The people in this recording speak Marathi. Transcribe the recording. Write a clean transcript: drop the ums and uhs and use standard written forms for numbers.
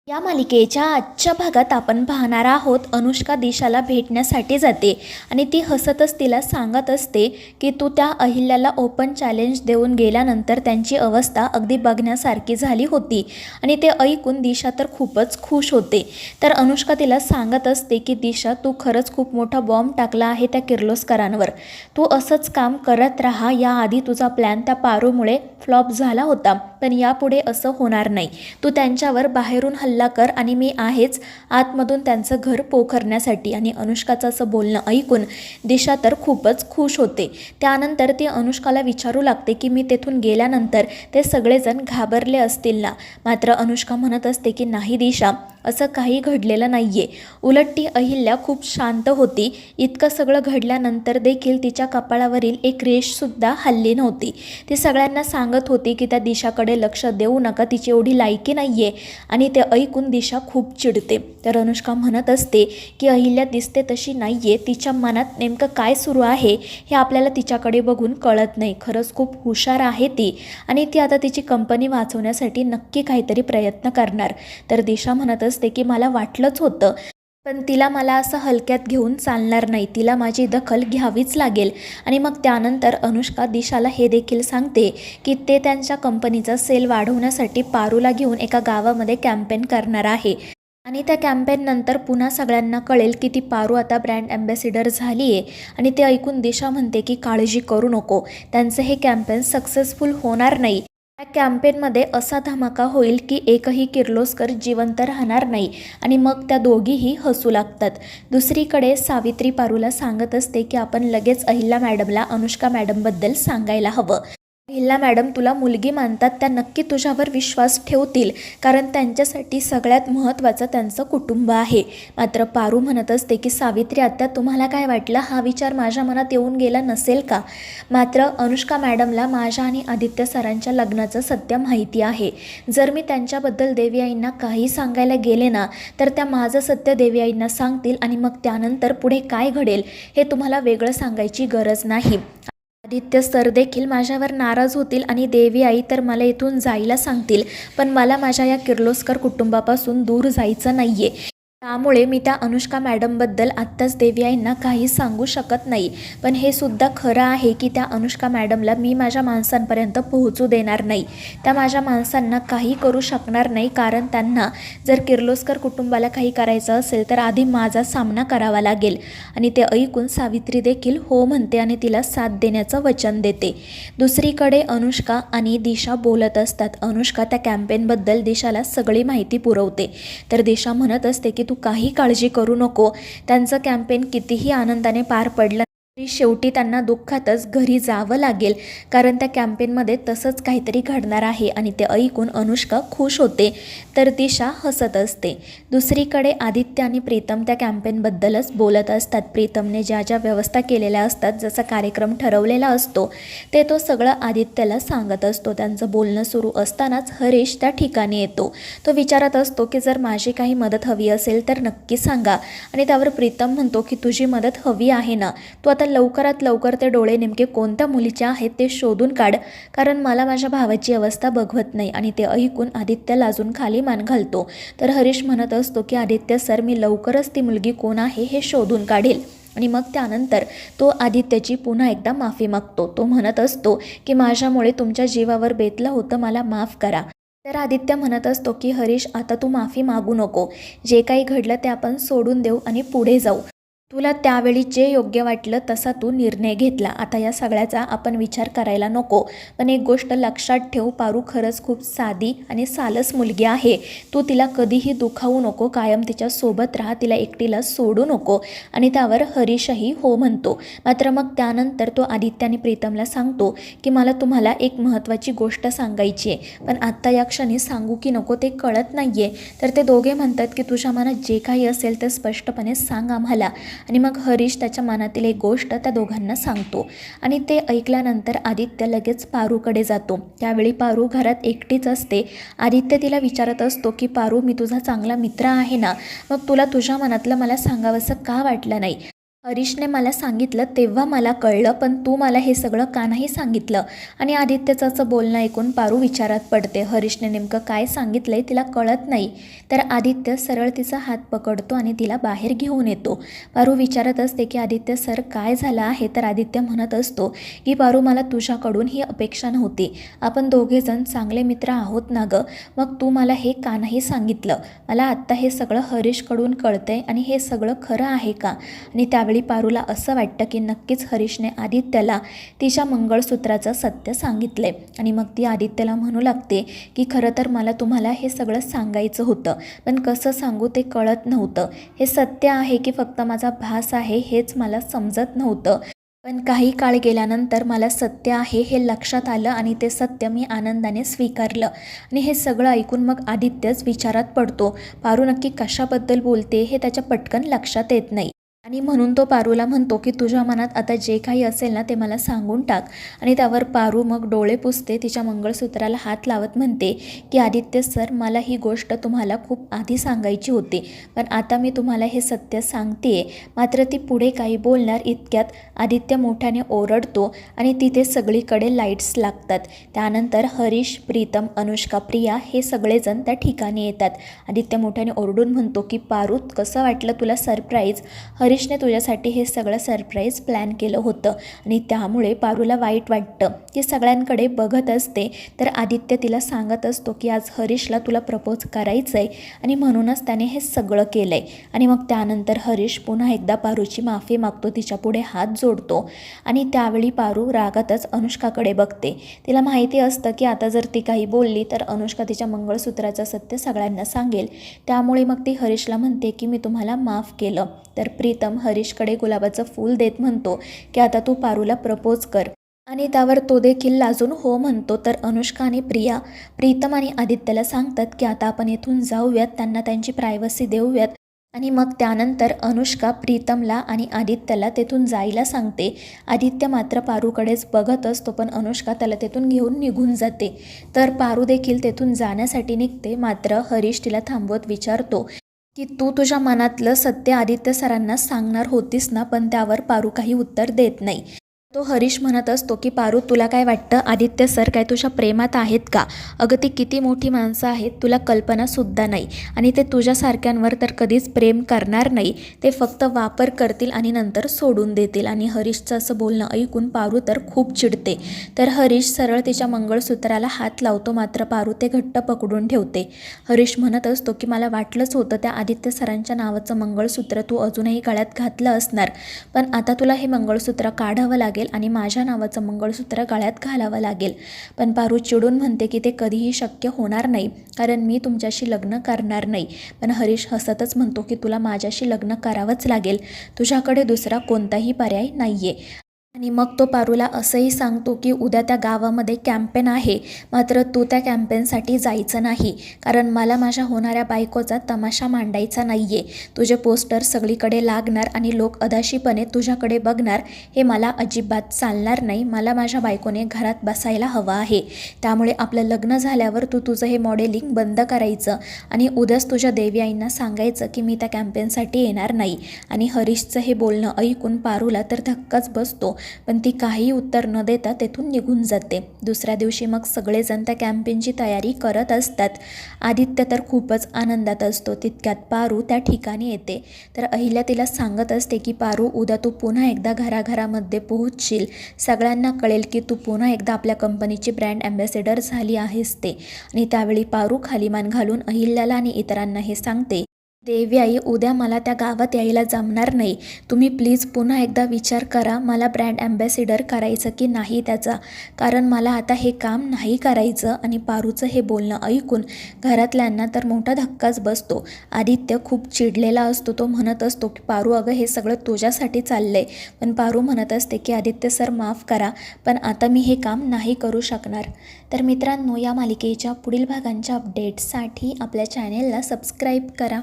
या मालिकेच्या आजच्या भागात आपण पाहणार आहोत अनुष्का दिशाला भेटण्यासाठी जाते आणि ती हसतच तिला सांगत असते की तू त्या अहिल्याला ओपन चॅलेंज देऊन गेल्यानंतर त्यांची अवस्था अगदी बघण्यासारखी झाली होती आणि ते ऐकून दिशा तर खूपच खुश होते। तर अनुष्का तिला सांगत असते की दिशा, तू खरंच खूप मोठा बॉम्ब टाकला आहे त्या किर्लोस्करांवर। तू असंच काम करत राहा। याआधी तुझा प्लॅन त्या पारूमुळे फ्लॉप झाला होता, पण यापुढे असं होणार नाही। तू त्यांच्यावर बाहेरून हल्ला कर आणि मी आहेच आतमधून त्यांचं घर पोखरण्यासाठी। आणि अनुष्काचं असं बोलणं ऐकून दिशा तर खूपच खुश होते। त्यानंतर ती अनुष्काला विचारू लागते की मी तेथून गेल्यानंतर ते सगळेजण घाबरले असतील ना। मात्र अनुष्का म्हणत असते की नाही दिशा, असं काही घडलेलं नाहीये। उलट ती अहिल्या खूप शांत होती। इतकं सगळं घडल्यानंतर देखील तिच्या कपाळावरील एक रेषसुद्धा हलली नव्हती। ती सगळ्यांना सांगत होती की त्या दिशाकडे लक्ष देऊ नका, तिची एवढी लायकी नाहीये। आणि ते ऐकून दिशा खूप चिडते। तर अनुष्का म्हणत असते की अहिल्या दिसते तशी नाहीये, तिच्या मनात नेमकं काय सुरू आहे हे आपल्याला तिच्याकडे बघून कळत नाही। खरंच खूप हुशार आहे ती आणि ती आता तिची कंपनी वाचवण्यासाठी नक्की काहीतरी प्रयत्न करणार। तर दिशा म्हणत असते की मला वाटलंच होतं, पण तिला मला असं हलक्यात घेऊन चालणार नाही, तिला माझी दखल घ्यावीच लागेल। आणि मग त्यानंतर अनुष्का दिशाला हे देखील सांगते की ते त्यांच्या कंपनीचा सेल वाढवण्यासाठी पारूला घेऊन एका गावामध्ये कॅम्पेन करणार आहे आणि त्या कॅम्पेन नंतर पुन्हा सगळ्यांना कळेल की ती पारू आता ब्रँड ॲम्बॅसिडर झाली आहे। आणि ते ऐकून दिशा म्हणते की काळजी करू नको, त्यांचं हे कॅम्पेन सक्सेसफुल होणार नाही। या कॅम्पेनमध्ये असा धमाका होईल की एकही किर्लोस्कर जिवंत राहणार नाही आणि मग त्या दोघीही हसू लागतात। दुसरीकडे सावित्री पारूला सांगत असते की आपण लगेच अहिल्या मॅडमला अनुष्का मॅडमबद्दल सांगायला हवं। अहिल्या मॅडम तुला मुलगी मानतात, त्या नक्की तुझ्यावर विश्वास ठेवतील, कारण त्यांच्यासाठी सगळ्यात महत्त्वाचं त्यांचं कुटुंब आहे। मात्र पारू म्हणत असते की सावित्री आत्या, तुम्हाला काय वाटलं, हा विचार माझ्या मनात येऊन गेला नसेल का? मात्र अनुष्का मॅडमला माझ्या आणि आदित्य सरांच्या लग्नाचं सत्य माहिती आहे। जर मी त्यांच्याबद्दल देवी आईंना काही सांगायला गेले ना, तर त्या माझं सत्य देवी आईंना सांगतील आणि मग त्यानंतर पुढे काय घडेल हे तुम्हाला वेगळं सांगायची गरज नाही। आदित्य सर देखील माझ्यावर नाराज होतील आणि देवी आई तर मला इथून जायला सांगतील, पण मला माझ्या या किर्लोस्कर कुटुंबापासून दूर जायचं नाहीये। त्यामुळे मी त्या अनुष्का मॅडमबद्दल आत्ताच देवी आईंना काही सांगू शकत नाही। पण हे सुद्धा खरं आहे की त्या अनुष्का मॅडमला मी माझ्या माणसांपर्यंत पोहोचू देणार नाही। त्या माझ्या माणसांना काही करू शकणार नाही, कारण त्यांना जर किर्लोस्कर कुटुंबाला काही करायचं असेल तर आधी माझा सामना करावा लागेल। आणि ते ऐकून सावित्री देखील हो म्हणते आणि तिला साथ देण्याचं वचन देते। दुसरीकडे अनुष्का आणि दिशा बोलत असतात। अनुष्का त्या कॅम्पेनबद्दल दिशाला सगळी माहिती पुरवते। तर दिशा म्हणत असते की तू काही काळजी करू नको, त्यांचं कॅम्पेन कितीही आनंदाने पार पडलं तरी शेवटी त्यांना दुःखातच घरी जावं लागेल, कारण त्या कॅम्पेनमध्ये तसंच काहीतरी घडणार आहे। आणि ते ऐकून अनुष्का खुश होते तर दिशा हसत असते। दुसरीकडे आदित्य आणि प्रीतम त्या कॅम्पेनबद्दलच बोलत असतात। प्रीतमने ज्या ज्या व्यवस्था केलेल्या असतात, जसा कार्यक्रम ठरवलेला असतो ते तो सगळं आदित्यला सांगत असतो। त्यांचं बोलणं सुरू असतानाच हरीश त्या ठिकाणी येतो। तो विचारत असतो की जर माझी काही मदत हवी असेल तर नक्की सांगा। आणि त्यावर प्रीतम म्हणतो की तुझी मदत हवी आहे ना, तू आता लवकरात लवकर ते डोळे नेमके कोणत्या मुलीचे आहेत ते शोधून काढ, कारण मला माझ्या भावाची अवस्था बघवत नाही। आणि ते ऐकून आदित्य लाजून खाली मान घालतो। तर हरीश म्हणत असतो की आदित्य सर, मी लवकरच ती मुलगी कोण आहे हे शोधून काढेल। आणि मग त्यानंतर तो आदित्यची पुन्हा एकदा माफी मागतो। तो म्हणत असतो की माझ्यामुळे तुमच्या जीवावर बेतलं होतं, मला माफ करा। तर आदित्य म्हणत असतो की हरीश, आता तू माफी मागू नको, जे काही घडलं ते आपण सोडून देऊ आणि पुढे जाऊ। तुला त्यावेळी जे योग्य वाटलं तसा तू निर्णय घेतला, आता या सगळ्याचा आपण विचार करायला नको। पण एक गोष्ट लक्षात ठेव, पारू खरंच खूप साधी आणि सालस मुलगी आहे। तू तिला कधीही दुखावू नको, कायम तिच्या सोबत राहा, तिला एकटीला सोडू नको। आणि त्यावर हरीशही हो म्हणतो। मात्र मग त्यानंतर तो आदित्य आणि प्रीतमला सांगतो की मला तुम्हाला एक महत्त्वाची गोष्ट सांगायची आहे, पण आत्ता या क्षणी सांगू की नको ते कळत नाहीये। तर ते दोघे म्हणतात की तुझ्या मनात जे काही असेल ते स्पष्टपणे सांग आम्हाला। आणि मग हरीश त्याच्या मनातील एक गोष्ट त्या दोघांना सांगतो। आणि ते ऐकल्यानंतर आदित्य लगेच पारूकडे जातो। त्यावेळी पारू घरात एकटीच असते। आदित्य तिला विचारत असतो की पारू, मी तुझा चांगला मित्र आहे ना, मग तुला तुझ्या मनातलं मला सांगावंसं का वाटलं नाही? हरीशने मला सांगितलं तेव्हा मला कळलं, पण तू मला हे सगळं का नाही सांगितलं? आणि आदित्यचं असं बोलणं ऐकून पारू विचारात पडते. हरीशने नेमकं काय सांगितलंय तिला कळत नाही. तर आदित्य सरळ तिचा हात पकडतो आणि तिला बाहेर घेऊन येतो. पारू विचारत असते की आदित्य सर काय झालं आहे? तर आदित्य म्हणत असतो की पारू, मला तुझ्याकडून ही अपेक्षा नव्हती. आपण दोघेजण चांगले मित्र आहोत ना गं, मग तू मला हे का नाही सांगितलं? मला आत्ता हे सगळं हरीशकडून कळतंय आणि हे सगळं खरं आहे का? आणि त्यावेळी पारूला असं वाटतं की नक्कीच हरीशने आदित्यला तिच्या मंगळसूत्राचं सत्य सांगितलंय. आणि मग ती आदित्यला म्हणू लागते की खरं तर मला तुम्हाला हे सगळं सांगायचं होतं, पण कसं सांगू ते कळत नव्हतं. हे सत्य आहे की फक्त माझा भास आहे हेच मला समजत नव्हतं. पण काही काळ गेल्यानंतर मला सत्य आहे हे लक्षात आलं आणि ते सत्य मी आनंदाने स्वीकारलं. आणि हे सगळं ऐकून मग आदित्यच विचारात पडतो. पारू नक्की कशाबद्दल बोलते हे त्याच्या पटकन लक्षात येत नाही. आणि म्हणून तो पारूला म्हणतो की तुझ्या मनात आता जे काही असेल ना ते मला सांगून टाक. आणि त्यावर पारू मग डोळे पुसते, तिच्या मंगळसूत्राला हात लावत म्हणते की आदित्य सर, मला ही गोष्ट तुम्हाला खूप आधी सांगायची होती, पण आता मी तुम्हाला हे सत्य सांगतेय. मात्र ती पुढे काही बोलणार इतक्यात आदित्य मोठ्याने ओरडतो आणि तिथे सगळीकडे लाईट्स लागतात. त्यानंतर हरीश, प्रीतम, अनुष्का, प्रिया हे सगळेजण त्या ठिकाणी येतात. आदित्य मोठ्याने ओरडून म्हणतो की पारू, कसं वाटलं तुला सरप्राईज? हरीशने तुझ्यासाठी हे सगळं सरप्राईज प्लॅन केलं होतं. आणि त्यामुळे पारूला वाईट वाटतं. ती सगळ्यांकडे बघत असते. तर आदित्य तिला सांगत असतो की आज हरीशला तुला प्रपोज करायचं आहे आणि म्हणूनच त्याने हे सगळं केलं आहे. आणि मग त्यानंतर हरीश पुन्हा एकदा पारूची माफी मागतो, तिच्या पुढे हात जोडतो. आणि त्यावेळी पारू रागातच अनुष्काकडे बघते. तिला माहिती असतं की आता जर ती काही बोलली तर अनुष्का तिच्या मंगळसूत्राचं सत्य सगळ्यांना सांगेल. त्यामुळे मग ती हरीशला म्हणते की मी तुम्हाला माफ केलं. तर प्रीतम हरीशकडे गुलाबाचं फूल देत म्हणतो की आता तू पारूला प्रपोज कर. आणि त्यावर तो देखील लाजून हो म्हणतो. तर अनुष्का आणि प्रिया प्रीतम आणि आदित्यला सांगतात की आता आपण इथून जाऊयात, त्यांना त्यांची प्रायव्हसी देऊयात. आणि मग त्यानंतर अनुष्का प्रीतमला आणि आदित्यला तेथून जायला सांगते. आदित्य मात्र पारूकडेच बघत असतो, पण अनुष्का त्याला तेथून घेऊन निघून जाते. तर पारू देखील तेथून जाण्यासाठी निघते. मात्र हरीश तिला थांबवत विचारतो की तू तुझ्या मनातलं सत्य आदित्य सरांना सांगणार होतीस ना? पण त्यावर पारू काही उत्तर देत नाही. तो हरीश म्हणत असतो की पारू, तुला काय वाटतं आदित्य सर काय तुझ्या प्रेमात आहेत का? अगं ती किती मोठी माणसं आहेत तुला कल्पनासुद्धा नाही. आणि ते तुझ्यासारख्यांवर तर कधीच प्रेम करणार नाही. ते फक्त वापर करतील आणि नंतर सोडून देतील. आणि हरीशचं असं बोलणं ऐकून पारू तर खूप चिडते. तर हरीश सरळ तिच्या मंगळसूत्राला हात लावतो, मात्र पारू ते घट्ट पकडून ठेवते. हरीश म्हणत असतो की मला वाटलंच होतं त्या आदित्य सरांच्या नावाचं मंगळसूत्र तू अजूनही गळ्यात घातलं असणार, पण आता तुला हे मंगळसूत्र काढावं लागेल आणि माझ्या नावाचं मंगळसूत्र गळ्यात घालावं लागेल. पण पारू चिडून म्हणते की ते कधीही शक्य होणार नाही, कारण मी तुमच्याशी लग्न करणार नाही. पण हरीश हसतच म्हणतो की तुला माझ्याशी लग्न करावंच लागेल, तुझ्याकडे दुसरा कोणताही पर्याय नाही आहे. आणि मग तो पारूला असंही सांगतो की उद्या त्या गावामध्ये कॅम्पेन आहे, मात्र तू त्या कॅम्पेनसाठी जायचं नाही, कारण मला माझ्या होणाऱ्या बायकोचा तमाशा मांडायचा नाही आहे. तुझे पोस्टर सगळीकडे लागणार आणि लोक अदाशीपणे तुझ्याकडे बघणार, हे मला अजिबात चालणार नाही. मला माझ्या बायकोने घरात बसायला हवं आहे. त्यामुळे आपलं लग्न झाल्यावर तू तुझं हे मॉडेलिंग बंद करायचं आणि उद्याच तुझ्या देवी आईंना सांगायचं की मी त्या कॅम्पेनसाठी येणार नाही. आणि हरीशचं हे बोलणं ऐकून पारूला तर धक्काच बसतो, पण ती काही उत्तर न देता तेथून निघून जाते. दुसऱ्या दिवशी मग सगळेजण त्या कॅम्पेनची तयारी करत असतात. आदित्य तर खूपच आनंदात असतो. तितक्यात पारू त्या ठिकाणी येते. तर अहिल्या तिला सांगत असते की पारू, उद्या तू पुन्हा एकदा घराघरामध्ये पोहोचशील, सगळ्यांना कळेल की तू पुन्हा एकदा आपल्या कंपनीची ब्रँड ॲम्बॅसेडर झाली आहेस ते. आणि त्यावेळी पारू खाली मान घालून अहिल्याला आणि इतरांना हे सांगते, देवी आई, उद्या मला त्या गावात यायला जमणार नाही. तुम्ही प्लीज पुन्हा एकदा विचार करा मला ब्रँड ॲम्बॅसेडर करायचं की नाही त्याचा, कारण मला आता हे काम नाही करायचं. आणि पारूचं हे बोलणं ऐकून घरातल्यांना तर मोठा धक्काच बसतो. आदित्य खूप चिडलेला असतो. तो म्हणत असतो की पारू, अगं हे सगळं तुझ्यासाठी चाललं आहे. पण पारू म्हणत असते की आदित्य सर माफ करा, पण आता मी हे काम नाही करू शकणार. तर मित्रांनो, या मालिकेच्या पुढील भागांच्या अपडेट्ससाठी आपल्या चॅनेलला सबस्क्राईब करा.